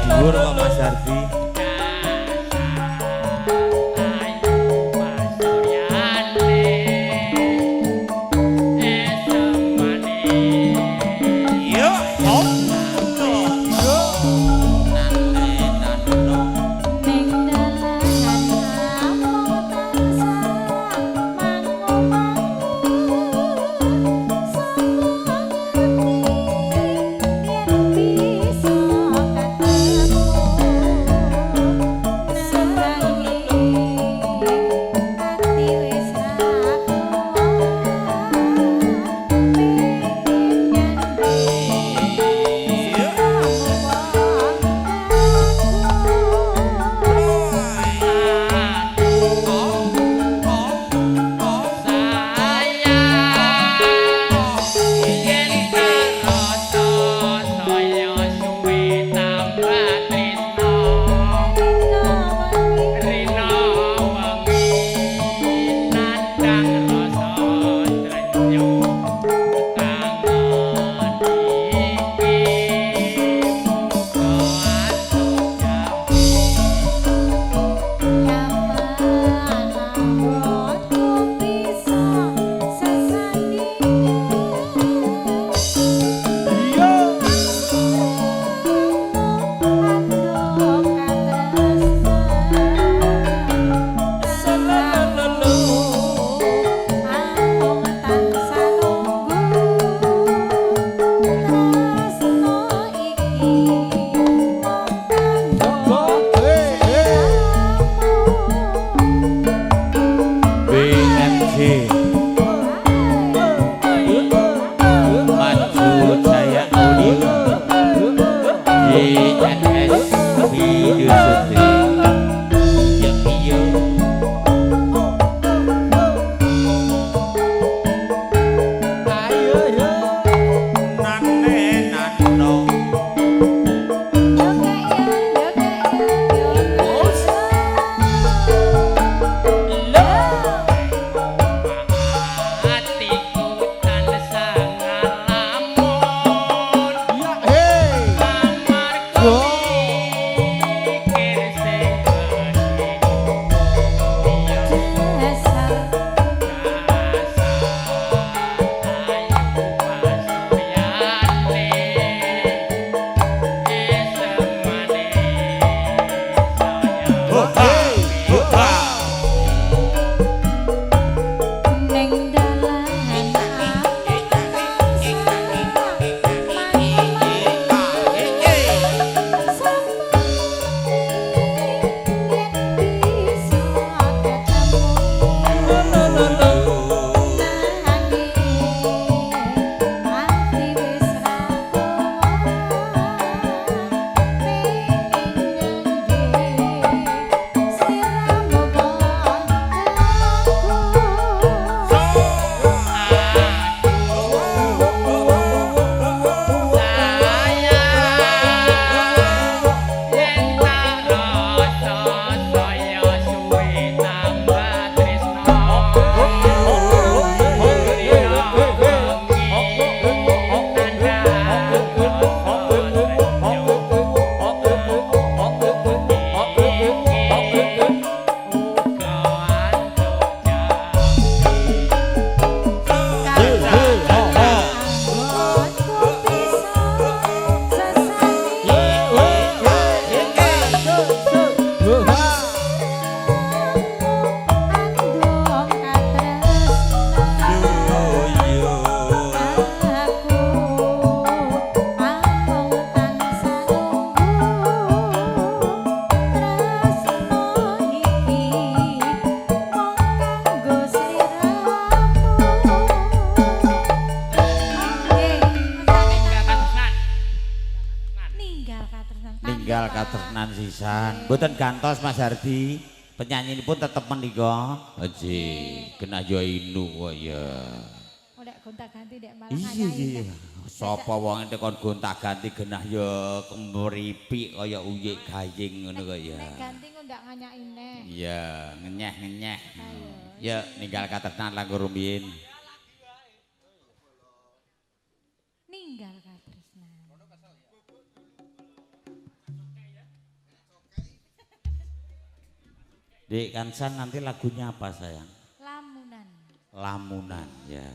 Dhuwur kok Mas Hardi. Ninggal katresnan sisan. Mboten gantos Mas Hardi. Penyanyi pun tetep menika. Haji, kena yo inu kok ya. Nek gonta-ganti nek malah Iya. Sapa wong nek kon gonta-ganti genah ya kemripik kaya uyik gayeng ngono kok ya. Nek ganti kok ndak nganyaki neh. Iya, ngenyeh-ngenyeh. Ya ninggal katresnan langkung rumiyin. Ninggal katresnan. Dek Kansan nanti lagunya apa sayang? Lamunan. Lamunan ya.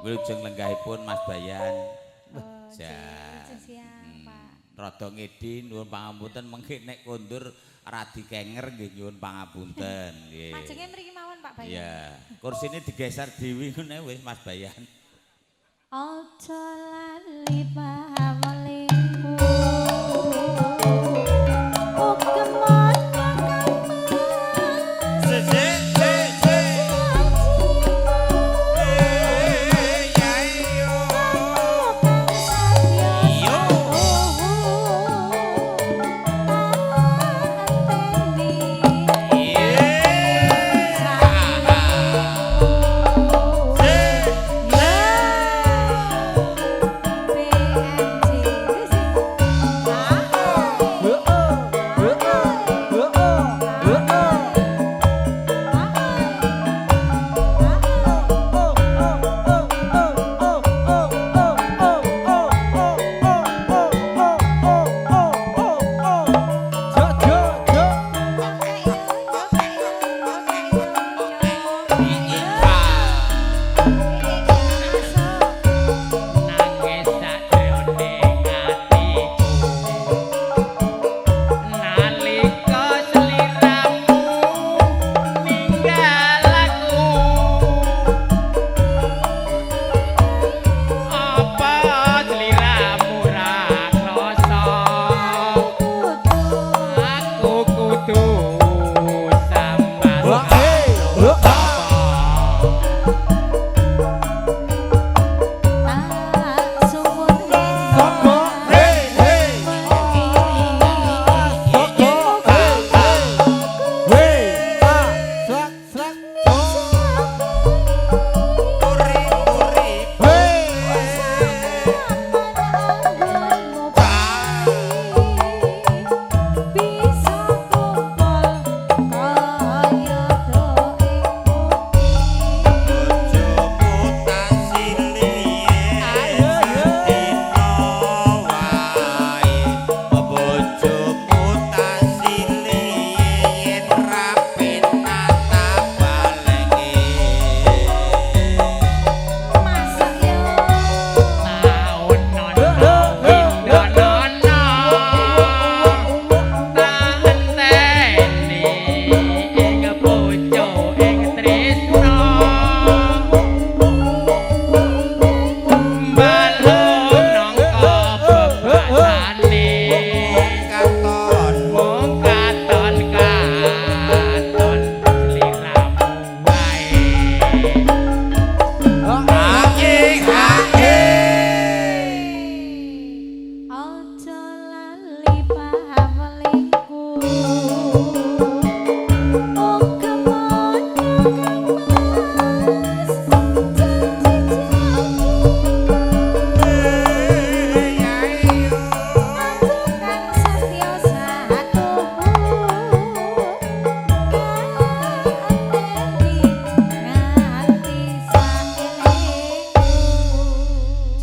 Wilujeng lenggahipun Mas Bayan. Rada ngedi nuwun pangapunten mengki nek kondur radi kenger nggih nyuwun pangapunten nggih. Majenge mriki mawon Pak Bayan. Iya, kursine digeser dhewe ngene wis Mas Bayan. Aja lali pamlingku. Oh kemana kamu? PMG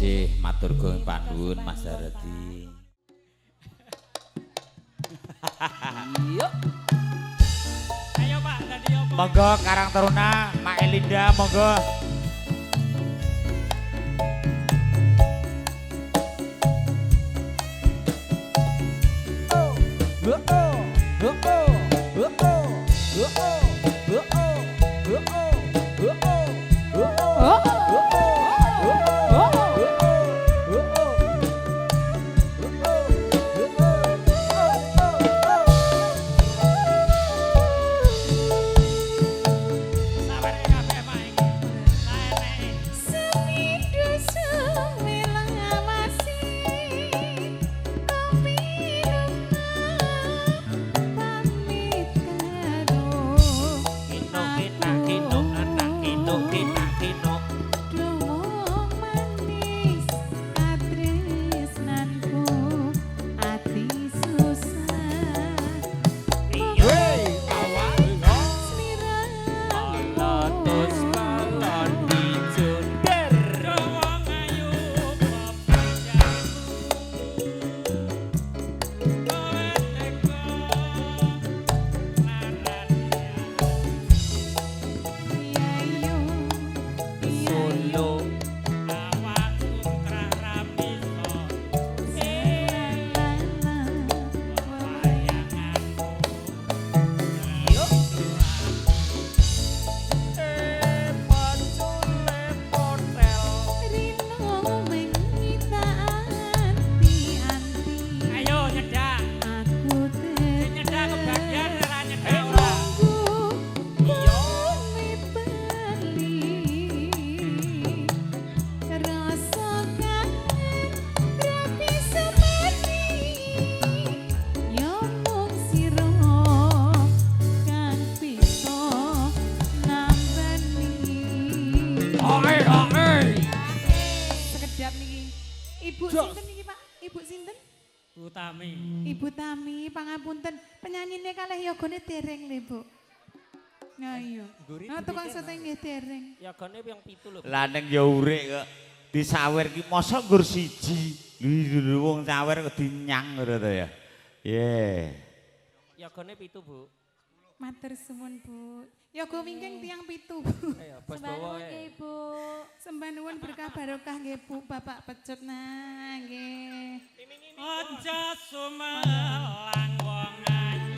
Nggih, matur gong panuwun Mas Daradi. Yuk. Ayo Pak, tadi apa? Monggo Karang Taruna, Mak Elinda, monggo. Ibu Tami, pangapunten. Penyanyine kalih yogane dereng lho, Bu. Nah iya. Nah tukang sote nggih dereng. Yogane yang 7 lho. Lah ning ya urip kok disawer ki mosok nggur siji. Lho wong sawer kok dinyang ngono to ya. Ye. Yogane 7, Bu. Matur suwun, Bu. Yoga wingking tiang 7, Bu. Ayo, Bos bawa Ibu. Sembah nuwun berkah barokah nggih, Bu. Bapak pecut nah nggih. Aja sumelang wong ayu.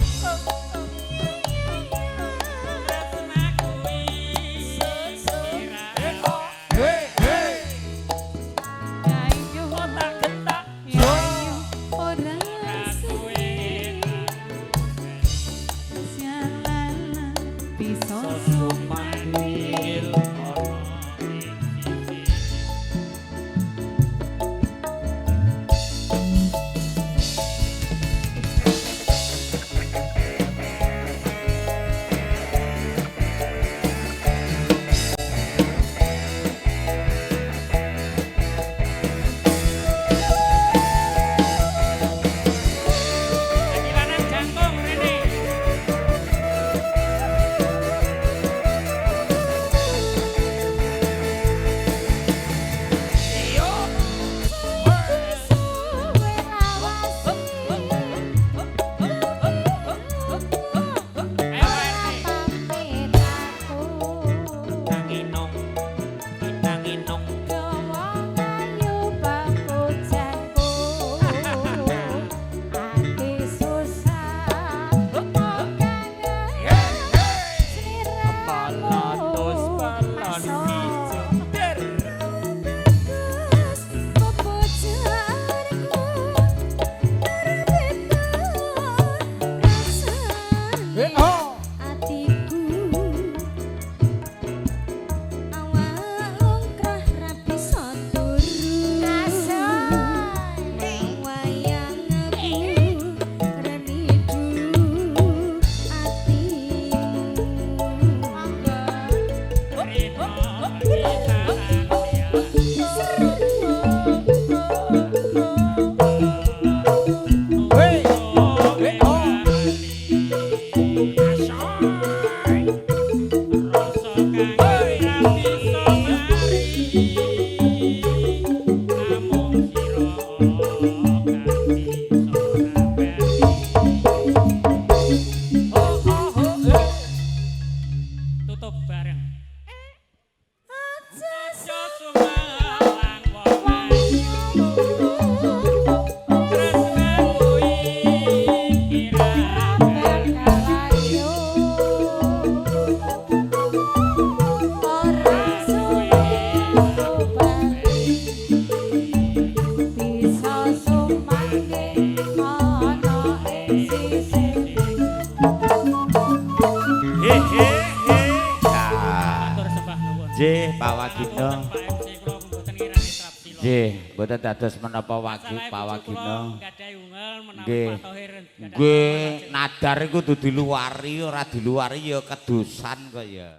Nggih, mboten dados menapa wagi pawagina. Gadahi ungel menawi Nggih. Pak Thohir. Nggih, nadar iku kudu diluwari, ora diluwari ya kedusan kok ya.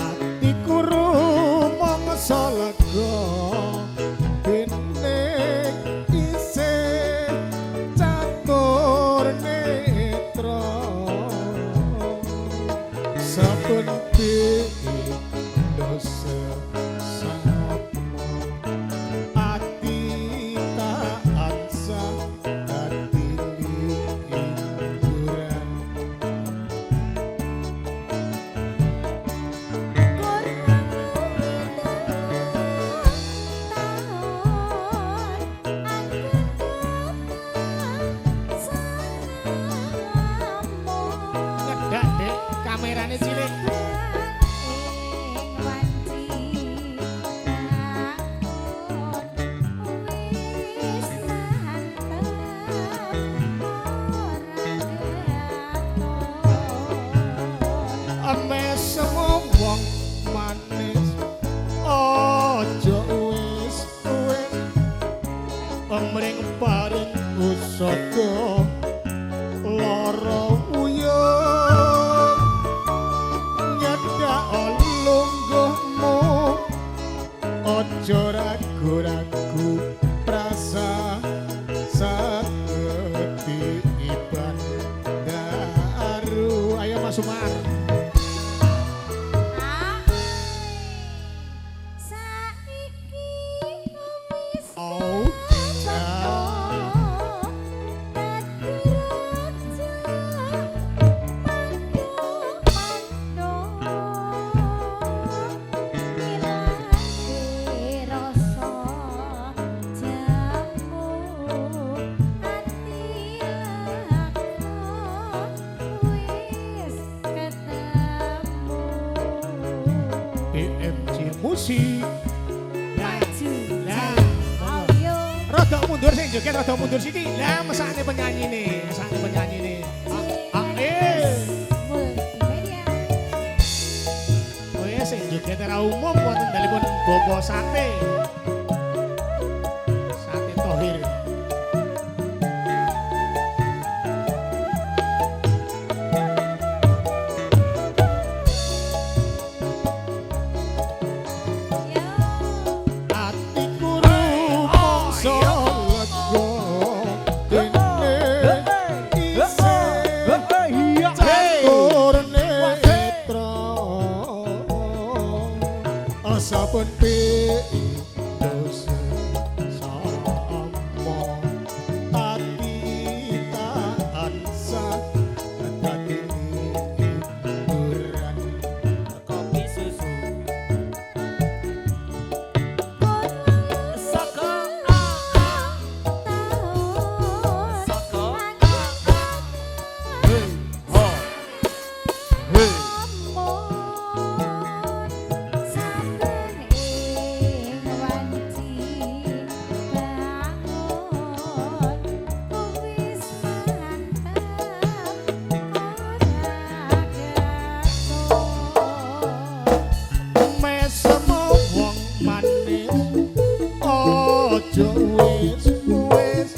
Atiku rumangsa lega dene isih catur netra saben dosa sama ati tak ansa ati liburan ngedak dek kamerane cilik ame semua wong manis ojo wis wis amring paring usada lara uyung nyedak lungguhmu ojo ragu-ragu prasa saketi iban daru ayo Mas Umar oh BMC musik rada mundur sing joget rada mundur sithik lah mesake penyanyi nih oh ya sing joget ora umum wonten dalipun Bobo Sate Thohir atiku rumangsa lega dene isih catur netra saben dosa sama ati tak ansa dadi hiburan Kopi susu. Saka Saka mesem wong manis ojo wis wis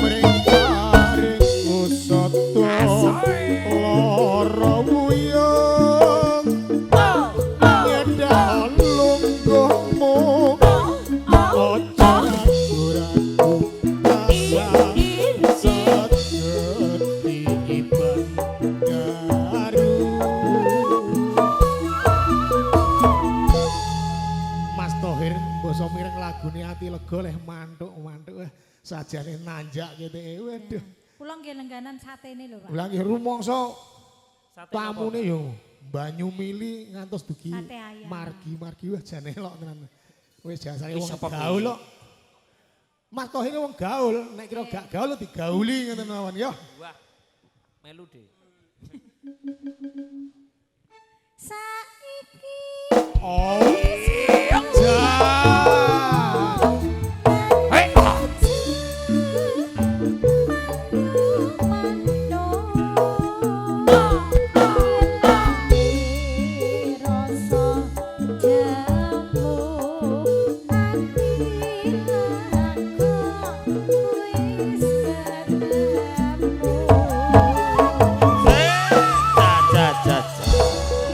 mring usada lara wuyung nyedak lungguhmu ojo ragu-ragu rasa saketi iban daru Mas Thohir basa mireng lagune ati lega leh mantuk-mantuk sajane nanjak kete waduh Kula nggih lengganan satene lho, Pak. lha nggih rumangsa Sate tamune yo banyu mili ngantos dugi Sate ayam. margi wah jane elok tenan Wis jasane Wis wong sapa gaul kuwi? kok. Mas Koh ini wong gaul, nek kira gak gaul digauli ngoten mawon ya. Wah, melu deh. Saiki Oh. Ja. Hei,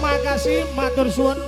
Makasih matur suwun.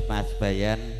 Mas Bayan.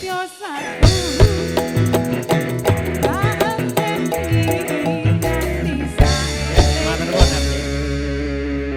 Tiosaku